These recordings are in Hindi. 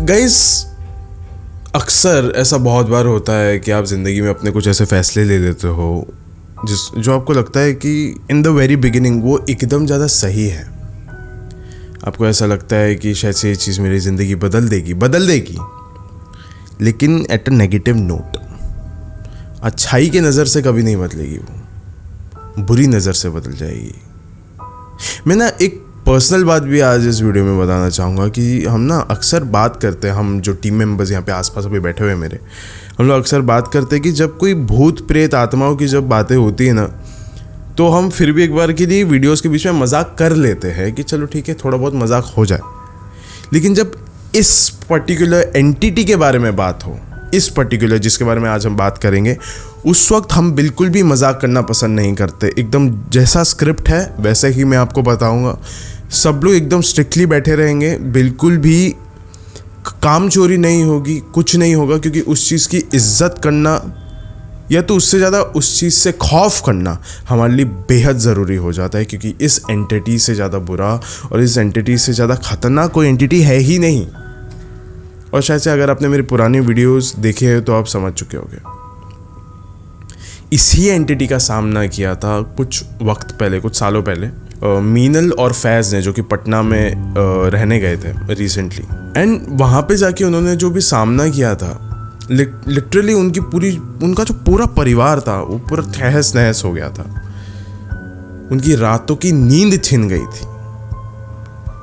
गाइस, अक्सर ऐसा बहुत बार होता है कि आप ज़िंदगी में अपने कुछ ऐसे फ़ैसले ले लेते हो जो आपको लगता है कि इन द वेरी बिगिनिंग वो एकदम ज़्यादा सही है। आपको ऐसा लगता है कि शायद से ये चीज़ मेरी ज़िंदगी बदल देगी, लेकिन एट अ नेगेटिव नोट। अच्छाई के नज़र से कभी नहीं बदलेगी, वो बुरी नज़र से बदल जाएगी। मैं ना एक पर्सनल बात भी आज इस वीडियो में बताना चाहूँगा कि हम ना अक्सर बात करते हैं, हम जो टीम मेंबर्स यहाँ पे आसपास अभी बैठे हुए मेरे, हम लोग अक्सर बात करते हैं कि जब कोई भूत प्रेत आत्माओं की जब बातें होती है ना, तो हम फिर भी एक बार के लिए वीडियोस के बीच में मजाक कर लेते हैं कि चलो ठीक है, थोड़ा बहुत मजाक हो जाए। लेकिन जब इस पर्टिकुलर एंटिटी के बारे में बात हो, इस पर्टिकुलर जिसके बारे में आज हम बात करेंगे, उस वक्त हम बिल्कुल भी मजाक करना पसंद नहीं करते। एकदम जैसा स्क्रिप्ट है वैसे ही मैं आपको बताऊंगा। सब लोग एकदम स्ट्रिक्टली बैठे रहेंगे, बिल्कुल भी काम चोरी नहीं होगी, कुछ नहीं होगा, क्योंकि उस चीज़ की इज्जत करना या तो उससे ज़्यादा उस चीज़ से खौफ करना हमारे लिए बेहद ज़रूरी हो जाता है, क्योंकि इस एंटिटी से ज़्यादा बुरा और इस एंटिटी से ज़्यादा ख़तरनाक कोई एंटिटी है ही नहीं। और शायद से अगर आपने मेरे पुराने वीडियोस देखे हैं तो आप समझ चुके होंगे। इसी एंटिटी का सामना किया था कुछ वक्त पहले, कुछ सालों पहले, मीनल और फैज़ ने, जो कि पटना में रहने गए थे रिसेंटली। एंड वहाँ पे जाके उन्होंने जो भी सामना किया था, लिटरली उनका जो पूरा परिवार था वो पूरा तहस नहस हो गया था। उनकी रातों की नींद छिन गई थी,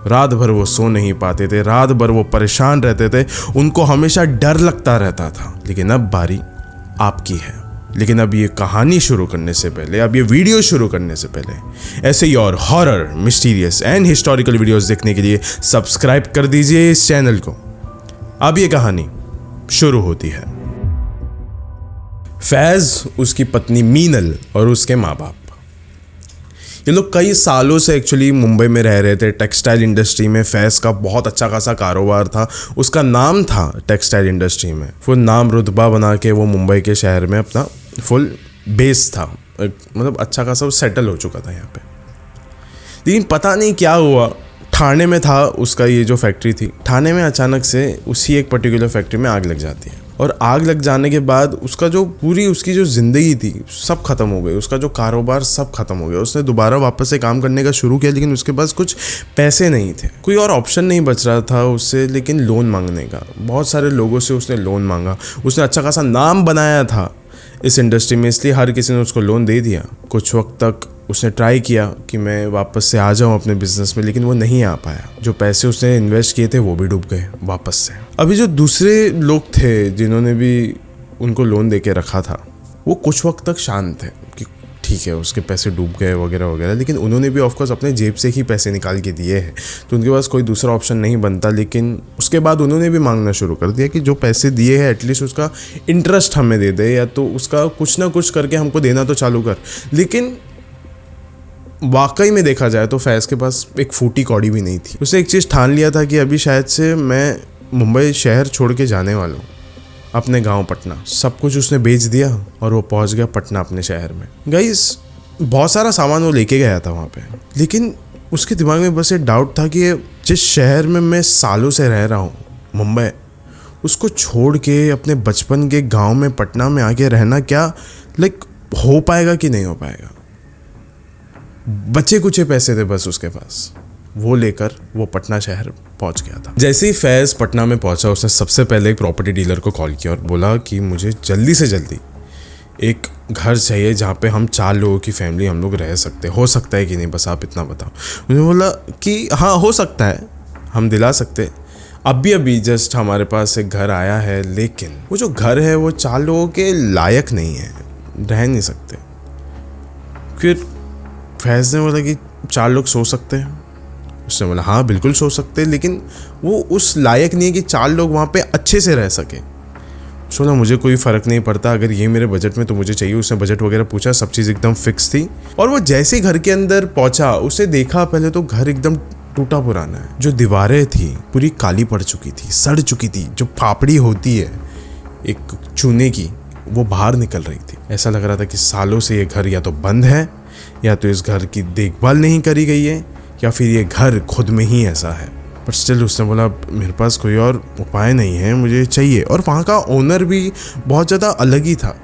रात भर वो सो नहीं पाते थे, रात भर वो परेशान रहते थे, उनको हमेशा डर लगता रहता था। लेकिन अब बारी आपकी है। लेकिन अब ये कहानी शुरू करने से पहले, अब ये वीडियो शुरू करने से पहले, ऐसे ही और horror, mysterious and historical videos देखने के लिए सब्सक्राइब कर दीजिए इस चैनल को। अब ये कहानी शुरू होती है। फैज़, उसकी पत्नी मीनल और उसके माँ बाप, ये लोग कई सालों से एक्चुअली मुंबई में रह रहे थे। टेक्सटाइल इंडस्ट्री में फैज़ का बहुत अच्छा खासा कारोबार था, उसका नाम था टेक्सटाइल इंडस्ट्री में। फुल नाम रुतबा बना के वो मुंबई के शहर में अपना फुल बेस था, मतलब अच्छा खासा वो सेटल हो चुका था यहाँ पे। लेकिन पता नहीं क्या हुआ, ठाणे में था उसका ये जो फैक्ट्री थी, ठाणे में अचानक से उसी एक पर्टिकुलर फैक्ट्री में आग लग जाती है। और आग लग जाने के बाद उसका जो उसकी जो ज़िंदगी थी सब खत्म हो गई, उसका जो कारोबार सब खत्म हो गया। उसने दोबारा वापस से काम करने का शुरू किया, लेकिन उसके पास कुछ पैसे नहीं थे, कोई और ऑप्शन नहीं बच रहा था उससे लेकिन लोन मांगने का। बहुत सारे लोगों से उसने लोन मांगा। उसने अच्छा खासा नाम बनाया था इस इंडस्ट्री में, इसलिए हर किसी ने उसको लोन दे दिया। कुछ वक्त तक उसने ट्राई किया कि मैं वापस से आ जाऊं अपने बिजनेस में, लेकिन वो नहीं आ पाया। जो पैसे उसने इन्वेस्ट किए थे वो भी डूब गए वापस से। अभी जो दूसरे लोग थे जिन्होंने भी उनको लोन दे के रखा था, वो कुछ वक्त तक शांत थे कि ठीक है उसके पैसे डूब गए वगैरह वगैरह, लेकिन उन्होंने भी ऑफकोर्स अपने जेब से ही पैसे निकाल के दिए हैं, तो उनके पास कोई दूसरा ऑप्शन नहीं बनता। लेकिन उसके बाद उन्होंने भी मांगना शुरू कर दिया कि जो पैसे दिए हैं एटलीस्ट उसका इंटरेस्ट हमें दे दे, या तो उसका कुछ ना कुछ करके हमको देना तो चालू कर। लेकिन वाकई में देखा जाए तो फैज़ के पास एक फूटी कौड़ी भी नहीं थी। उसने एक चीज़ ठान लिया था कि अभी शायद से मैं मुंबई शहर छोड़ के जाने वाला हूँ, अपने गांव पटना। सब कुछ उसने बेच दिया और वो पहुँच गया पटना अपने शहर में। गाइस, बहुत सारा सामान वो लेके गया था वहाँ पे, लेकिन उसके दिमाग में बस एक डाउट था कि जिस शहर में मैं सालों से रह रहा हूँ, मुंबई, उसको छोड़ के अपने बचपन के गाँव में पटना में आके रहना क्या हो पाएगा कि नहीं हो पाएगा। बचे कुछ पैसे थे बस उसके पास, वो लेकर वो पटना शहर पहुंच गया था। जैसे ही फैज़ पटना में पहुंचा, उसने सबसे पहले एक प्रॉपर्टी डीलर को कॉल किया और बोला कि मुझे जल्दी से जल्दी एक घर चाहिए जहाँ पे हम 4 लोगों की फैमिली हम लोग रह सकते। हो सकता है कि नहीं, बस आप इतना बताओ। उन्होंने बोला कि हाँ हो सकता है, हम दिला सकते। अभी जस्ट हमारे पास एक घर आया है, लेकिन वो जो घर है वो 4 लोगों के लायक नहीं है, रह नहीं सकते। फिर फैज़ ने बोला कि 4 लोग सो सकते हैं। उसने बोला हाँ बिल्कुल सो सकते हैं, लेकिन वो उस लायक नहीं है कि 4 लोग वहाँ पे अच्छे से रह सके। बोला मुझे कोई फ़र्क नहीं पड़ता, अगर ये मेरे बजट में तो मुझे चाहिए। उसने बजट वगैरह पूछा, सब चीज़ एकदम फिक्स थी। और वो जैसे ही घर के अंदर पहुँचा, उसे देखा पहले तो घर एकदम टूटा पुराना है। जो दीवारें थी पूरी काली पड़ चुकी थी, सड़ चुकी थी। जो फापड़ी होती है एक चूने की, वो बाहर निकल रही थी। ऐसा लग रहा था कि सालों से ये घर या तो बंद है, या तो इस घर की देखभाल नहीं करी गई है, या फिर ये घर खुद में ही ऐसा है। बट स्टिल उसने बोला मेरे पास कोई और उपाय नहीं है, मुझे चाहिए। और वहाँ का ओनर भी बहुत ज़्यादा अलग ही था।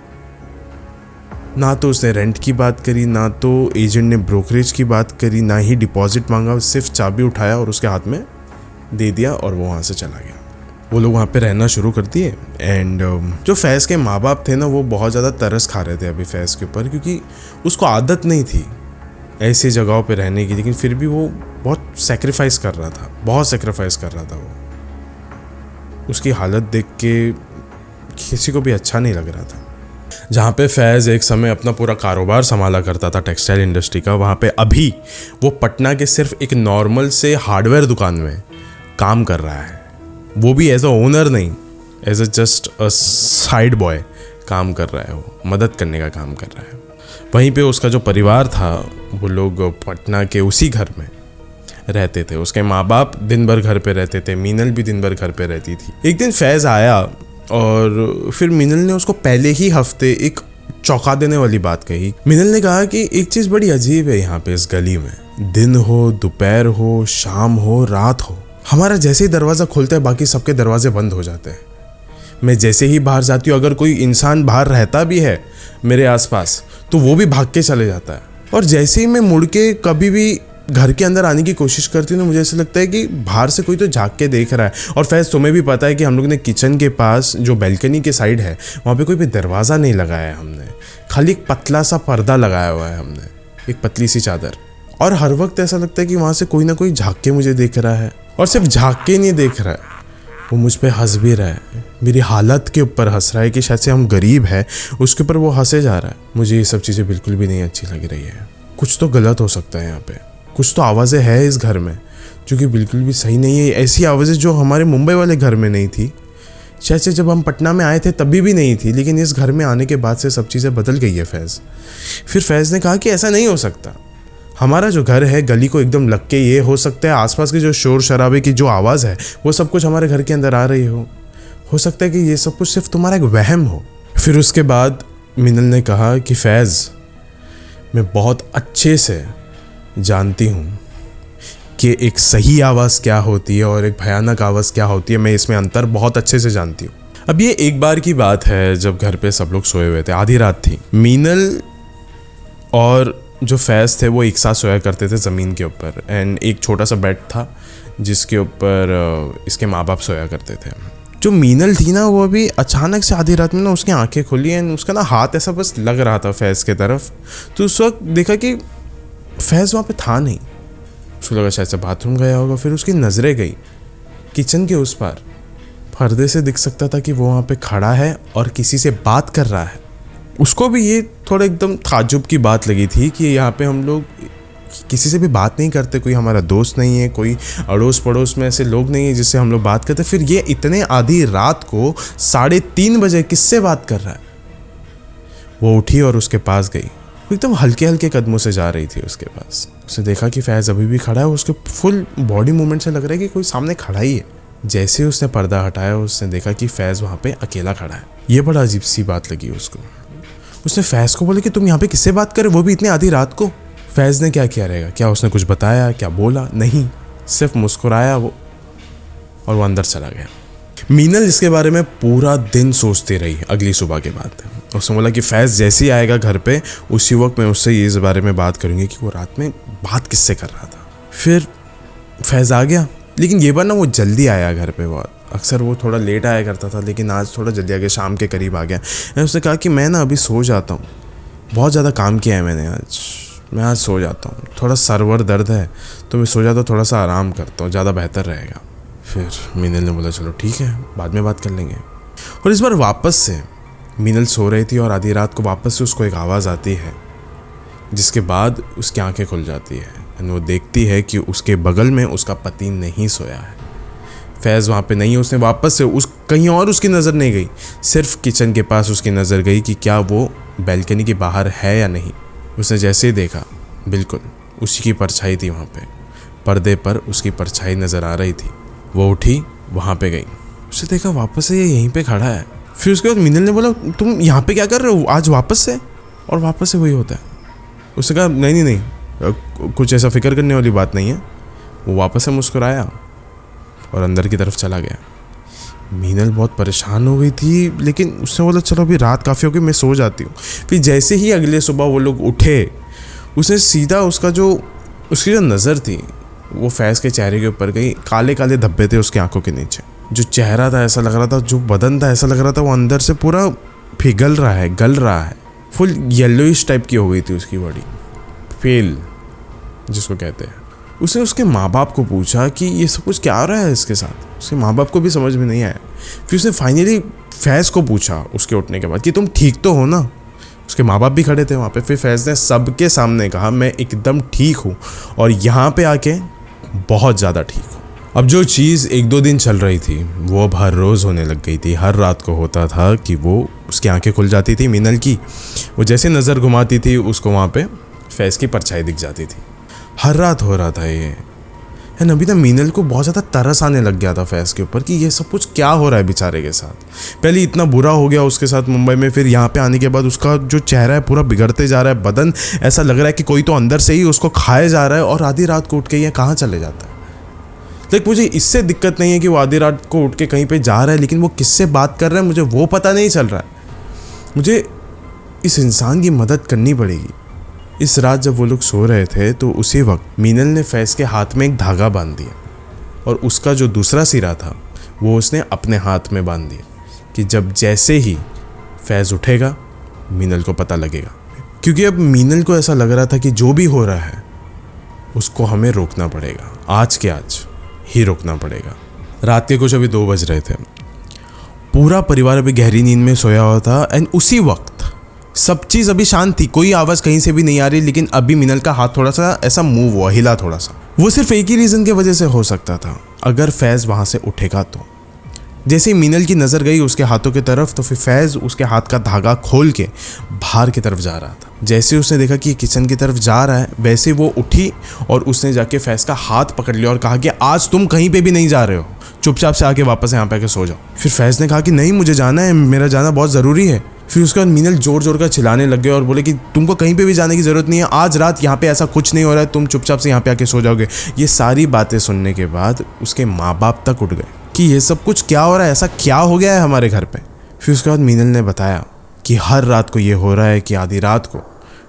ना तो उसने रेंट की बात करी, ना तो एजेंट ने ब्रोकरेज की बात करी, ना ही डिपॉजिट मांगा। सिर्फ चाबी उठाया और उसके हाथ में दे दिया और वो वहाँ से चला गया। वो लोग वहाँ पे रहना शुरू कर दिए। एंड जो फैज़ के माँ बाप थे ना, वो बहुत ज़्यादा तरस खा रहे थे अभी फैज़ के ऊपर, क्योंकि उसको आदत नहीं थी ऐसी जगहों पे रहने की। लेकिन फिर भी वो बहुत सेक्रीफाइस कर रहा था, बहुत सेक्रीफाइस कर रहा था वो। उसकी हालत देख के किसी को भी अच्छा नहीं लग रहा था। जहाँ पे फैज़ एक समय अपना पूरा कारोबार संभाला करता था टेक्सटाइल इंडस्ट्री का, वहाँ पे अभी वो पटना के सिर्फ एक नॉर्मल से हार्डवेयर दुकान में काम कर रहा है। वो भी एज अ ओनर नहीं, as a just a side boy काम कर रहा है। वो मदद करने का काम कर रहा है। वहीं पे उसका जो परिवार था, वो लोग पटना के उसी घर में रहते थे। उसके माँ बाप दिन भर घर पे रहते थे, मीनल भी दिन भर घर पे रहती थी। एक दिन फैज़ आया और फिर मीनल ने उसको पहले ही हफ्ते एक चौंका देने वाली बात कही। मीनल ने कहा कि एक चीज़ बड़ी अजीब है यहाँ पे इस गली में, दिन हो, दोपहर हो, शाम हो, रात हो, हमारा जैसे ही दरवाज़ा खुलता है बाकी सबके दरवाजे बंद हो जाते हैं। मैं जैसे ही बाहर जाती हूँ, अगर कोई इंसान बाहर रहता भी है मेरे आसपास, तो वो भी भाग के चले जाता है। और जैसे ही मैं मुड़ के कभी भी घर के अंदर आने की कोशिश करती हूँ ना, मुझे ऐसा लगता है कि बाहर से कोई तो झांक के देख रहा है। और फैज़, तुम्हें भी पता है कि हम लोग ने किचन के पास जो बैल्कनी के साइड है, वहाँ पे कोई भी दरवाज़ा नहीं लगाया है हमने, खाली एक पतला सा पर्दा लगाया हुआ है हमने, एक पतली सी चादर। और हर वक्त ऐसा लगता है कि वहाँ से कोई ना कोई झांक के मुझे देख रहा है। और सिर्फ झांक के नहीं देख रहा है, वो मुझ पे हंस भी रहा है, मेरी हालत के ऊपर हंस रहा है कि शायद से हम गरीब हैं, उसके ऊपर वो हंसे जा रहा है। मुझे ये सब चीज़ें बिल्कुल भी नहीं अच्छी लग रही है। कुछ तो गलत हो सकता है यहाँ पे, कुछ तो आवाज़ें हैं इस घर में जो कि बिल्कुल भी सही नहीं है। ऐसी आवाज़ें जो हमारे मुंबई वाले घर में नहीं थी, शायद से जब हम पटना में आए थे तभी भी नहीं थी, लेकिन इस घर में आने के बाद से सब चीज़ें बदल गई है फैज़। फिर फैज़ ने कहा कि ऐसा नहीं हो सकता, हमारा जो घर है गली को एकदम लग के ये हो सकता है आसपास की जो शोर शराबे की जो आवाज़ है वो सब कुछ हमारे घर के अंदर आ रही हो सकता है कि ये सब कुछ सिर्फ तुम्हारा एक वहम हो। फिर उसके बाद मिनल ने कहा कि फैज़, मैं बहुत अच्छे से जानती हूँ कि एक सही आवाज़ क्या होती है और एक भयानक आवाज़ क्या होती है। मैं इसमें अंतर बहुत अच्छे से जानती हूँ। अब ये एक बार की बात है जब घर पे सब लोग सोए हुए थे, आधी रात थी। मीनल और जो फैज़ थे वो एक साथ सोया करते थे ज़मीन के ऊपर। एंड एक छोटा सा बेड था जिसके ऊपर इसके माँ बाप सोया करते थे। जो मीनल थी ना, वो अभी अचानक से आधी रात में ना उसकी आंखें खुली एंड उसका ना हाथ ऐसा बस लग रहा था फैज़ के तरफ। तो उस वक्त देखा कि फैज़ वहाँ पे था नहीं। उसको लगा शायद से बाथरूम गया होगा। फिर उसकी नज़रें गई किचन के उस पार, पर्दे से दिख सकता था कि वो वहाँ पे खड़ा है और किसी से बात कर रहा है। उसको भी ये थोड़ा एकदम ताज्जुब की बात लगी थी कि यहाँ पे हम लोग किसी से भी बात नहीं करते, कोई हमारा दोस्त नहीं है, कोई अड़ोस पड़ोस में ऐसे लोग नहीं है जिससे हम लोग बात करते। फिर ये इतने आधी रात को 3:30 बजे किससे बात कर रहा है। वो उठी और उसके पास गई। वो एकदम हल्के हल्के कदमों से जा रही थी उसके पास। उसने देखा कि फैज़ अभी भी खड़ा है। उसके फुल बॉडी मूवमेंट से लग रहा है कि कोई सामने खड़ा ही है। जैसे ही उसने पर्दा हटाया, उसने देखा कि फैज़ वहाँ पे अकेला खड़ा है। ये बड़ा अजीब सी बात लगी उसको। उसने फैज़ को बोला कि तुम यहाँ पे किससे बात कर रहे हो, वो भी इतनी आधी रात को। फैज़ ने क्या किया रहेगा, क्या उसने कुछ बताया, क्या बोला? नहीं, सिर्फ मुस्कुराया वो और वो अंदर चला गया। मीनल इसके बारे में पूरा दिन सोचती रही अगली सुबह के बाद। उसने बोला कि फैज़ जैसे ही आएगा घर पे, उसी वक्त मैं उससे इस बारे में बात करूँगी कि वो रात में बात किससे कर रहा था। फिर फैज़ आ गया, लेकिन ये बार ना वो जल्दी आया घर पे बहुत। अक्सर वो थोड़ा लेट आया करता था, लेकिन आज थोड़ा जल्दी आ गया, शाम के करीब आ गया। उसने कहा कि मैं ना अभी सो जाता हूँ, बहुत ज़्यादा काम किया है मैंने आज, मैं आज सो जाता हूँ, थोड़ा सरवर दर्द है तो मैं सो जाता हूँ, थोड़ा सा आराम करता हूँ, ज़्यादा बेहतर रहेगा। फिर मीनल ने बोला चलो ठीक है, बाद में बात कर लेंगे। और इस बार वापस से मीनल सो रही थी और आधी रात को वापस से उसको एक आवाज़ आती है, जिसके बाद उसकी आंखें खुल जाती है। वो देखती है कि उसके बगल में उसका पति नहीं सोया है। फैज़ वहाँ पे नहीं है। उसने वापस से कहीं और उसकी नज़र नहीं गई, सिर्फ किचन के पास उसकी नज़र गई कि क्या वो बैल्कनी के बाहर है या नहीं। उसने जैसे ही देखा, बिल्कुल उसी की परछाई थी वहाँ पे, पर्दे पर उसकी परछाई नज़र आ रही थी। वो उठी, वहाँ पे गई, उसने देखा वापस से ये यहीं पे खड़ा है। फिर उसके बाद मीनल ने बोला तुम यहाँ पे क्या कर रहे हो आज वापस से? और वापस से वही होता है। उसने कहा नहीं, कुछ ऐसा फिक्र करने वाली बात नहीं है। वो वापस से मुस्कुराया और अंदर की तरफ चला गया। मीनल बहुत परेशान हो गई थी, लेकिन उसने बोला चलो अभी रात काफ़ी होगी, मैं सो जाती हूँ। फिर जैसे ही अगले सुबह वो लोग उठे, उसने सीधा उसकी जो नज़र थी वो फैज़ के चेहरे के ऊपर गई। काले काले धब्बे थे उसकी आंखों के नीचे। जो चेहरा था ऐसा लग रहा था, जो बदन था ऐसा लग रहा था वो अंदर से पूरा पिघल रहा है, गल रहा है। फुल येलोइश टाइप की हो गई थी उसकी बॉडी, पेल जिसको कहते हैं। उसने उसके माँ बाप को पूछा कि ये सब कुछ क्या हो रहा है इसके साथ। उसके माँ बाप को भी समझ में नहीं आया। फिर उसने फाइनली फैज़ को पूछा उसके उठने के बाद कि तुम ठीक तो हो ना। उसके माँ बाप भी खड़े थे वहाँ पे। फिर फैज़ ने सबके सामने कहा मैं एकदम ठीक हूँ और यहाँ पे आके बहुत ज़्यादा ठीक हूँ। अब जो चीज़ 1-2 दिन चल रही थी वो अब हर रोज़ होने लग गई थी। हर रात को होता था कि वो उसकी आंखें खुल जाती थी मीनल की। वो जैसे नज़र घुमाती थी उसको वहाँ पे फैज़ की परछाई दिख जाती थी। हर रात हो रहा था ये। है नबी ना, मीनल को बहुत ज़्यादा तरस आने लग गया था फैज़ के ऊपर कि ये सब कुछ क्या हो रहा है बेचारे के साथ। पहले इतना बुरा हो गया उसके साथ मुंबई में, फिर यहाँ पे आने के बाद उसका जो चेहरा है पूरा बिगड़ते जा रहा है। बदन ऐसा लग रहा है कि कोई तो अंदर से ही उसको खाए जा रहा है। और आधी रात को उठ के ये कहाँ चले जाता है। लेकिन मुझे इससे दिक्कत नहीं है कि वो आधी रात को उठ के कहीं पे जा रहा है, लेकिन वो किससे बात कर रहा है मुझे वो पता नहीं चल रहा है। मुझे इस इंसान की मदद करनी पड़ेगी। इस रात जब वो लोग सो रहे थे तो उसी वक्त मीनल ने फैज़ के हाथ में एक धागा बांध दिया और उसका जो दूसरा सिरा था वो उसने अपने हाथ में बांध दिया कि जब जैसे ही फैज़ उठेगा मीनल को पता लगेगा। क्योंकि अब मीनल को ऐसा लग रहा था कि जो भी हो रहा है उसको हमें रोकना पड़ेगा, आज के आज ही रोकना पड़ेगा। रात के कुछ अभी 2 बज रहे थे। पूरा परिवार अभी गहरी नींद में सोया हुआ था एंड उसी वक्त सब चीज़ अभी शांत थी, कोई आवाज़ कहीं से भी नहीं आ रही। लेकिन अभी मीनल का हाथ थोड़ा सा ऐसा मूव हुआ, हिला थोड़ा सा। वो सिर्फ एक ही रीज़न की वजह से हो सकता था, अगर फैज़ वहाँ से उठेगा तो। जैसे ही मीनल की नज़र गई उसके हाथों की तरफ तो फिर फैज़ उसके हाथ का धागा खोल के बाहर की तरफ जा रहा था। जैसे उसने देखा कि किचन की तरफ जा रहा है वैसे वो उठी और उसने जाके फैज़ का हाथ पकड़ लिया और कहा कि आज तुम कहीं पे भी नहीं जा रहे हो, चुपचाप से आके वापस यहाँ पे आके सो जाओ। फिर फैज़ ने कहा कि नहीं मुझे जाना है, मेरा जाना बहुत ज़रूरी है। फिर उसके बाद मीनल जोर जोर का चिल्लाने लग गए और बोले कि तुमको कहीं पे भी जाने की ज़रूरत नहीं है, आज रात यहाँ पे ऐसा कुछ नहीं हो रहा है, तुम चुपचाप से यहाँ पे आके सो जाओगे। ये सारी बातें सुनने के बाद उसके माँ बाप तक उठ गए कि ये सब कुछ क्या हो रहा है, ऐसा क्या हो गया है हमारे घर पे। फिर उसके बाद मीनल ने बताया कि हर रात को ये हो रहा है कि आधी रात को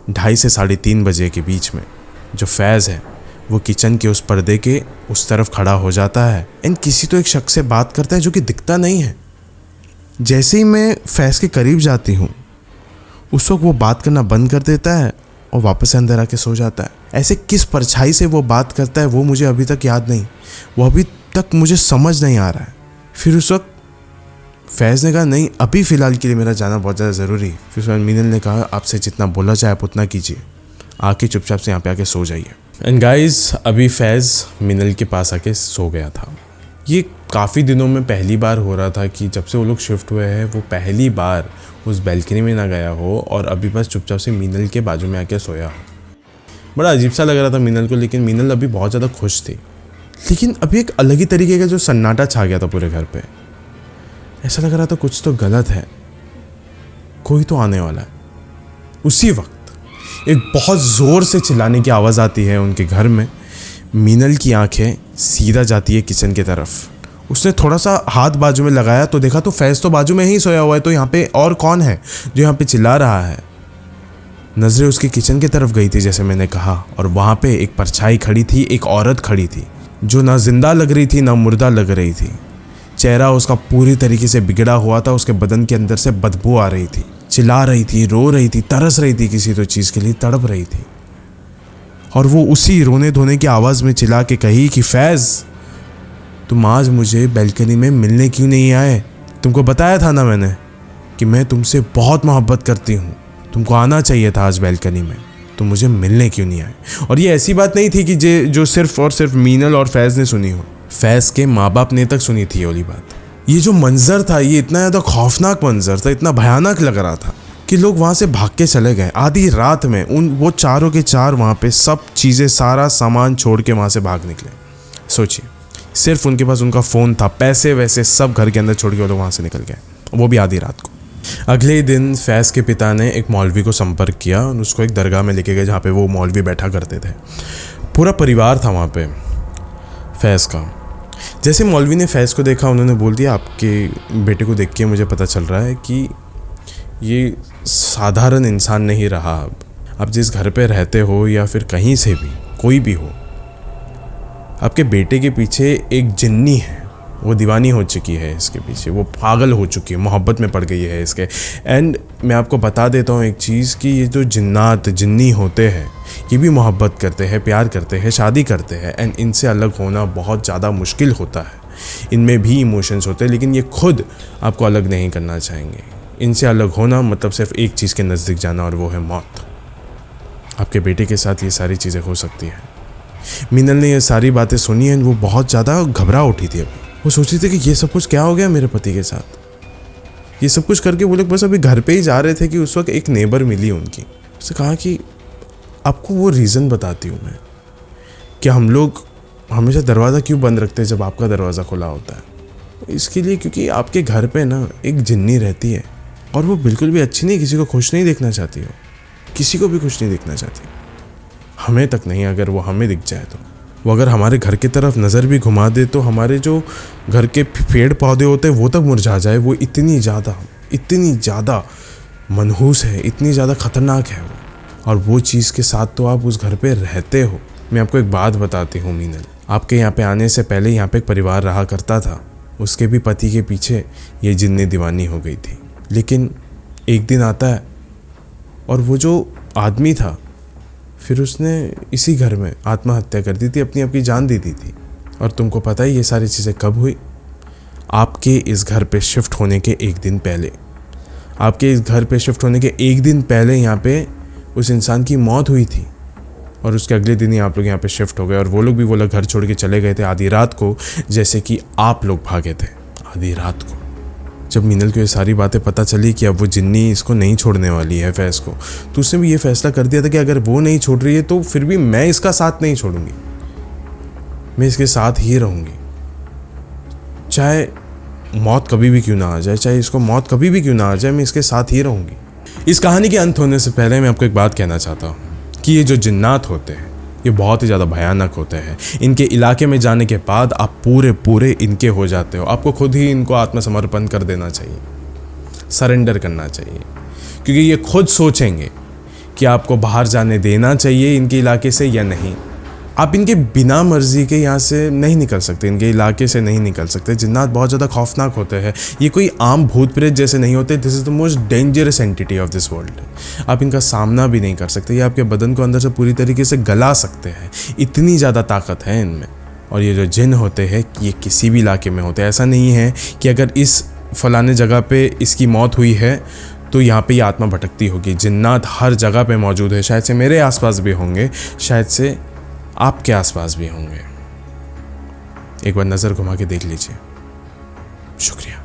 2:30 से 3:30 बजे के बीच में जो फैज़ है वो किचन के उस पर्दे के उस तरफ खड़ा हो जाता है एंड किसी तो एक शख्स से बात करता है जो कि दिखता नहीं है। जैसे ही मैं फैज़ के करीब जाती हूँ उस वक्त वो बात करना बंद कर देता है और वापस से अंदर आके सो जाता है। ऐसे किस परछाई से वो बात करता है वो मुझे अभी तक याद नहीं, वो अभी तक मुझे समझ नहीं आ रहा है। फिर उस वक्त फैज़ ने कहा नहीं अभी फ़िलहाल के लिए मेरा जाना बहुत ज़्यादा ज़रूरी। फिर उसके बाद मीनल ने कहा आपसे जितना बोला जाए आप उतना कीजिए, आके चुपचाप से यहाँ पे आके सो जाइए। एंड गाइस अभी फैज़ मीनल के पास आके सो गया था। ये काफ़ी दिनों में पहली बार हो रहा था कि जब से वो लोग शिफ्ट हुए हैं वो पहली बार उस बैल्कनी में ना गया हो और अभी बस चुपचाप से मीनल के बाजू में आके सोया हो। बड़ा अजीब सा लग रहा था मीनल को, लेकिन मीनल अभी बहुत ज़्यादा खुश थी। लेकिन अभी एक अलग ही तरीके का जो सन्नाटा छा गया था पूरे घर पे। ऐसा लग रहा था कुछ तो गलत है, कोई तो आने वाला है। उसी वक्त एक बहुत ज़ोर से चिल्लाने की आवाज़ आती है उनके घर में। मीनल की आंखें सीधा जाती है किचन की तरफ। उसने थोड़ा सा हाथ बाजू में लगाया तो देखा तो फैज़ तो बाजू में ही सोया हुआ है, तो यहाँ पे और कौन है जो यहाँ पे चिल्ला रहा है। नज़रें उसकी किचन की तरफ गई थी जैसे मैंने कहा, और वहाँ पे एक परछाई खड़ी थी, एक औरत खड़ी थी जो ना जिंदा लग रही थी ना मुर्दा लग रही थी। चेहरा उसका पूरी तरीके से बिगड़ा हुआ था, उसके बदन के अंदर से बदबू आ रही थी, चिल्ला रही थी, रो रही थी, तरस रही थी, किसी तो चीज़ के लिए तड़प रही थी। और वो उसी रोने धोने की आवाज़ में चिल्ला के कही कि फैज़ तुम आज मुझे बैल्कनी में मिलने क्यों नहीं आए? तुमको बताया था ना मैंने कि मैं तुमसे बहुत मोहब्बत करती हूँ, तुमको आना चाहिए था आज बैल्कनी में, तुम मुझे मिलने क्यों नहीं आए? और ये ऐसी बात नहीं थी कि जो सिर्फ और सिर्फ मीनल और फैज़ ने सुनी हो, फैज़ के माँ बाप ने तक सुनी थी ये वाली बात। ये जो मंजर था ये इतना ज़्यादा खौफनाक मंजर था, इतना भयानक लग रहा था कि लोग वहाँ से भाग के चले गए आधी रात में। वो चारों के चार वहाँ पे सब चीज़ें, सारा सामान छोड़ के वहाँ से भाग निकले। सोचिए, सिर्फ उनके पास उनका फ़ोन था, पैसे वैसे सब घर के अंदर छोड़ के वो लोग वहाँ से निकल गए, वो भी आधी रात को। अगले ही दिन फैज़ के पिता ने एक मौलवी को संपर्क किया और उसको एक दरगाह में लेके गए जहाँ पे वो मौलवी बैठा करते थे। पूरा परिवार था वहाँ पे फैज़ का। जैसे मौलवी ने फैज़ को देखा, उन्होंने बोल दिया आपके बेटे को देख के मुझे पता चल रहा है कि ये साधारण इंसान नहीं रहा। अब आप जिस घर पे रहते हो या फिर कहीं से भी कोई भी हो, आपके बेटे के पीछे एक जिन्नी है, वो दीवानी हो चुकी है इसके पीछे, वो पागल हो चुकी है, मोहब्बत में पड़ गई है इसके। एंड मैं आपको बता देता हूँ एक चीज़ कि ये जो जिन्नात जिन्नी होते हैं ये भी मोहब्बत करते हैं, प्यार करते हैं, शादी करते हैं। एंड इनसे अलग होना बहुत ज़्यादा मुश्किल होता है। इनमें भी इमोशंस होते हैं, लेकिन ये खुद आपको अलग नहीं करना चाहेंगे। इनसे अलग होना मतलब सिर्फ एक चीज़ के नज़दीक जाना, और वो है मौत। आपके बेटे के साथ ये सारी चीज़ें हो सकती हैं। मीनल ने ये सारी बातें सुनी एंड वो बहुत ज़्यादा घबरा उठी थी। अभी वो सोच रही थी कि ये सब कुछ क्या हो गया मेरे पति के साथ। ये सब कुछ करके वो लोग बस अभी घर पे ही जा रहे थे कि उस वक्त एक नेबर मिली उनकी। उसने कहा कि आपको वो रीज़न बताती हूँ मैं कि हम लोग हमेशा दरवाज़ा क्यों बंद रखते हैं जब आपका दरवाज़ा खुला होता है। इसके लिए क्योंकि आपके घर पे ना एक जिन्नी रहती है, और वो बिल्कुल भी अच्छी नहीं, किसी को खुश नहीं देखना चाहती हो, किसी को भी खुश नहीं देखना चाहती, हमें तक नहीं। अगर वो हमें दिख जाए तो वो अगर हमारे घर की तरफ नज़र भी घुमा दे तो हमारे जो घर के पेड़ पौधे होते हैं वो तक मुरझा जाए। वो इतनी ज़्यादा मनहूस है, इतनी ज़्यादा ख़तरनाक है वो। और वो चीज़ के साथ तो आप उस घर पे रहते हो। मैं आपको एक बात बताती हूँ मीनल, आपके यहाँ पे आने से पहले यहाँ पे एक परिवार रहा करता था, उसके भी पति के पीछे ये जिन्नी दीवानी हो गई थी। लेकिन एक दिन आता है और वो जो आदमी था फिर उसने इसी घर में आत्महत्या कर दी थी, अपनी आपकी जान दे दी थी। और तुमको पता है ये सारी चीज़ें कब हुई? आपके इस घर पे शिफ्ट होने के एक दिन पहले। आपके इस घर पे शिफ्ट होने के एक दिन पहले यहाँ पे उस इंसान की मौत हुई थी, और उसके अगले दिन ही आप लोग यहाँ पे शिफ्ट हो गए। और वो लोग भी वो लोग घर छोड़ के चले गए थे आधी रात को, जैसे कि आप लोग भागे थे आधी रात को। जब मीनल को ये सारी बातें पता चली कि अब वो जिन्नी इसको नहीं छोड़ने वाली है फैज़ को, तो उसने भी ये फैसला कर दिया था कि अगर वो नहीं छोड़ रही है तो फिर भी मैं इसका साथ नहीं छोड़ूंगी, मैं इसके साथ ही रहूंगी। चाहे मौत कभी भी क्यों ना आ जाए, चाहे इसको मौत कभी भी क्यों ना आ जाए, मैं इसके साथ ही रहूंगी। इस कहानी के अंत होने से पहले मैं आपको एक बात कहना चाहता हूँ कि ये जो जिन्नात होते हैं ये बहुत ही ज़्यादा भयानक होते हैं। इनके इलाके में जाने के बाद आप पूरे इनके हो जाते हो। आपको खुद ही इनको आत्मसमर्पण कर देना चाहिए, सरेंडर करना चाहिए, क्योंकि ये खुद सोचेंगे कि आपको बाहर जाने देना चाहिए इनके इलाके से या नहीं। आप इनके बिना मर्जी के यहाँ से नहीं निकल सकते, इनके इलाके से नहीं निकल सकते। जिन्नात बहुत ज़्यादा खौफनाक होते हैं। ये कोई आम भूत प्रेत जैसे नहीं होते। This is the most dangerous entity of this world. आप इनका सामना भी नहीं कर सकते। ये आपके बदन को अंदर से पूरी तरीके से गला सकते हैं, इतनी ज़्यादा ताकत है इनमें। और ये जो जिन होते हैं ये किसी भी इलाके में होते हैं। ऐसा नहीं है कि अगर इस फलाने जगह पे इसकी मौत हुई है तो यहाँ पे ये आत्मा भटकती होगी। जिन्नात हर जगह पे मौजूद है। शायद से मेरे आसपास भी होंगे, शायद से आपके आसपास भी होंगे। एक बार नज़र घुमा के देख लीजिए। शुक्रिया।